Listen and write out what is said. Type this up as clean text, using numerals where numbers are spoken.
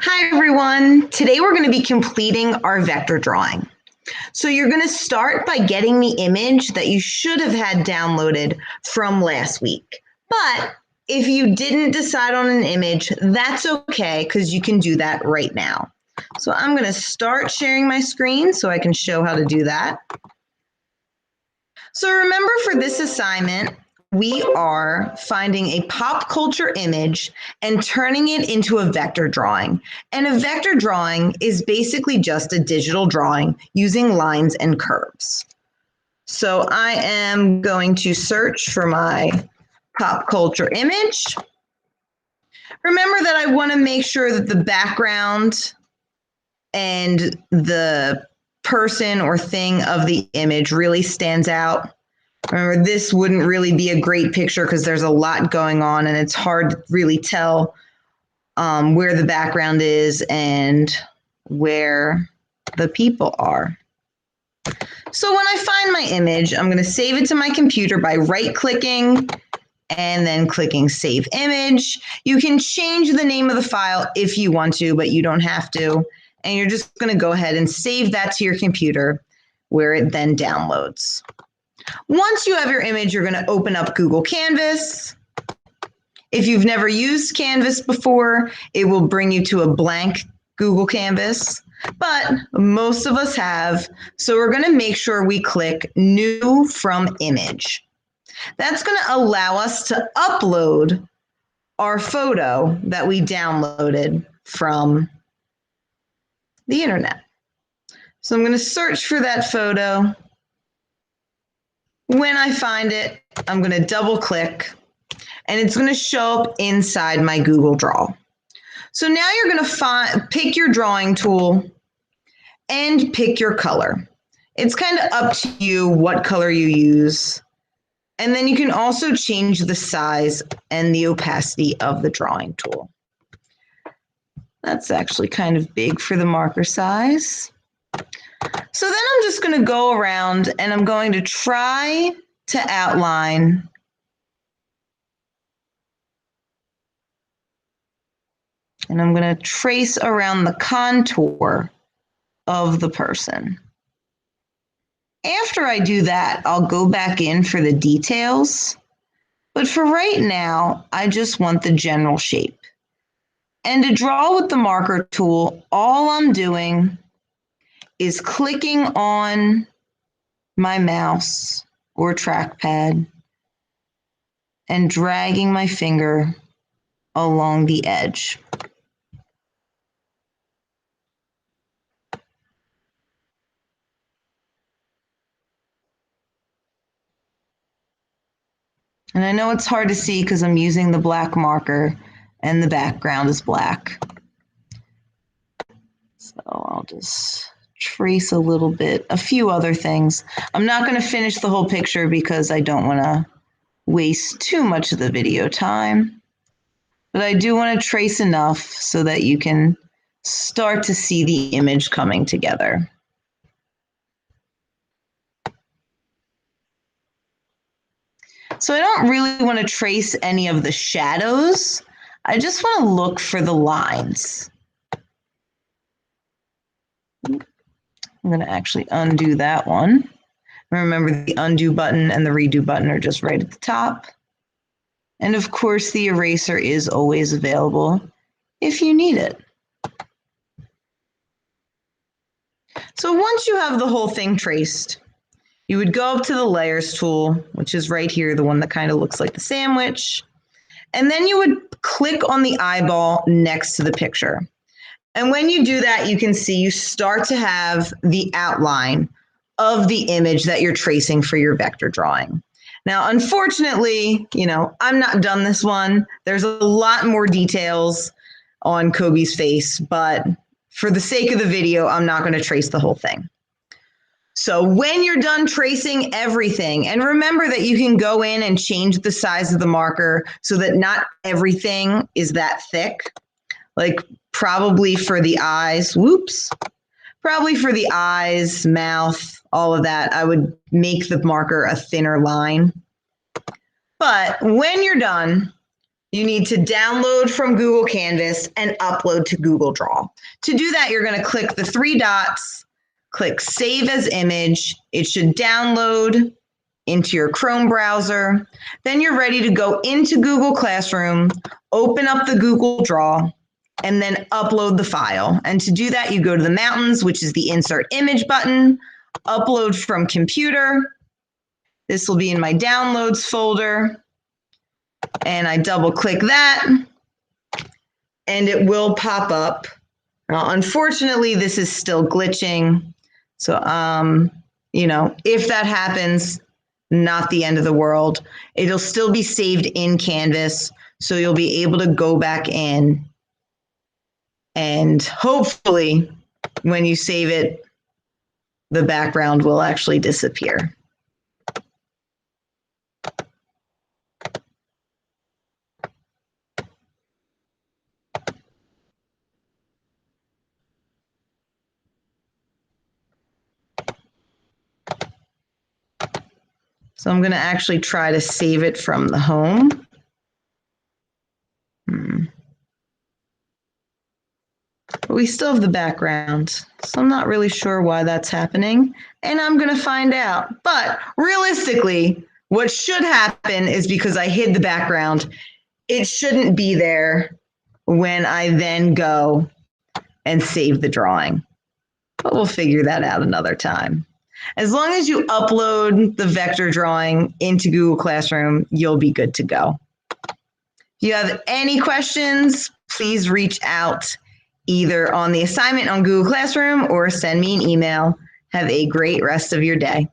Hi everyone. Today we're going to be completing our vector drawing. So you're going to start by getting the image that you should have had downloaded from last week. But if you didn't decide on an image, that's okay because you can do that right now. So I'm going to start sharing my screen so I can show how to do that. So remember, for this assignment, we are finding a pop culture image and turning it into a vector drawing. And a vector drawing is basically just a digital drawing using lines and curves. So I am going to search for my pop culture image. Remember that I want to make sure that the background and the person or thing of the image really stands out. Remember, this wouldn't really be a great picture because there's a lot going on and it's hard to really tell where the background is and where the people are. So when I find my image, I'm going to save it to my computer by right-clicking and then clicking Save Image. You can change the name of the file if you want to, but you don't have to. And you're just going to go ahead and save that to your computer where it then downloads. Once you have your image, you're going to open up Google Canvas. If you've never used Canvas before, it will bring you to a blank Google Canvas, but most of us have. So we're going to make sure we click New from Image. That's going to allow us to upload our photo that we downloaded from the internet. So I'm going to search for that photo. When I find it, I'm going to double click and it's going to show up inside my Google Draw. So now you're going to pick your drawing tool and pick your color. It's kind of up to you what color you use. And then you can also change the size and the opacity of the drawing tool. That's actually kind of big for the marker size. So then I'm just going to go around and I'm going to try to outline and I'm going to trace around the contour of the person. After I do that, I'll go back in for the details. But for right now, I just want the general shape. And to draw with the marker tool, all I'm doing is clicking on my mouse or trackpad and dragging my finger along the edge. And I know it's hard to see because I'm using the black marker and the background is black. So I'll just trace a little bit, a few other things. I'm not going to finish the whole picture because I don't want to waste too much of the video time. But I do want to trace enough so that you can start to see the image coming together. So I don't really want to trace any of the shadows. I just want to look for the lines. I'm going to actually undo that one. Remember, the undo button and the redo button are just right at the top. And of course, the eraser is always available if you need it. So once you have the whole thing traced, you would go up to the layers tool, which is right here, the one that kind of looks like the sandwich. And then you would click on the eyeball next to the picture. And when you do that, you can see you start to have the outline of the image that you're tracing for your vector drawing. Now, unfortunately, I'm not done this one. There's a lot more details on Kobe's face, but for the sake of the video, I'm not going to trace the whole thing. So when you're done tracing everything, and remember that you can go in and change the size of the marker so that not everything is that thick, like probably for the eyes, probably for the eyes, mouth, all of that, I would make the marker a thinner line. But when you're done, You need to download from Google Canvas and upload to Google Draw. To do that, you're going to click the three dots, click Save as Image. It should download into your Chrome browser. Then you're ready to go into Google Classroom, open up the Google Draw, and then upload the file. And to do that, you go to the mountains, which is the Insert Image button, upload from computer. This will be in my Downloads folder. And I double click that, and it will pop up. Now, unfortunately, this is still glitching. So, if that happens, not the end of the world. It'll still be saved in Canvas, so you'll be able to go back in, and hopefully when you save it, the background will actually disappear. So I'm going to actually try to save it from the home. But we still have the background, so I'm not really sure why that's happening, and I'm going to find out. But realistically, what should happen is because I hid the background, it shouldn't be there when I then go and save the drawing. But we'll figure that out another time. As long as you upload the vector drawing into Google Classroom, you'll be good to go. If you have any questions, please reach out either on the assignment on Google Classroom or send me an email. Have a great rest of your day.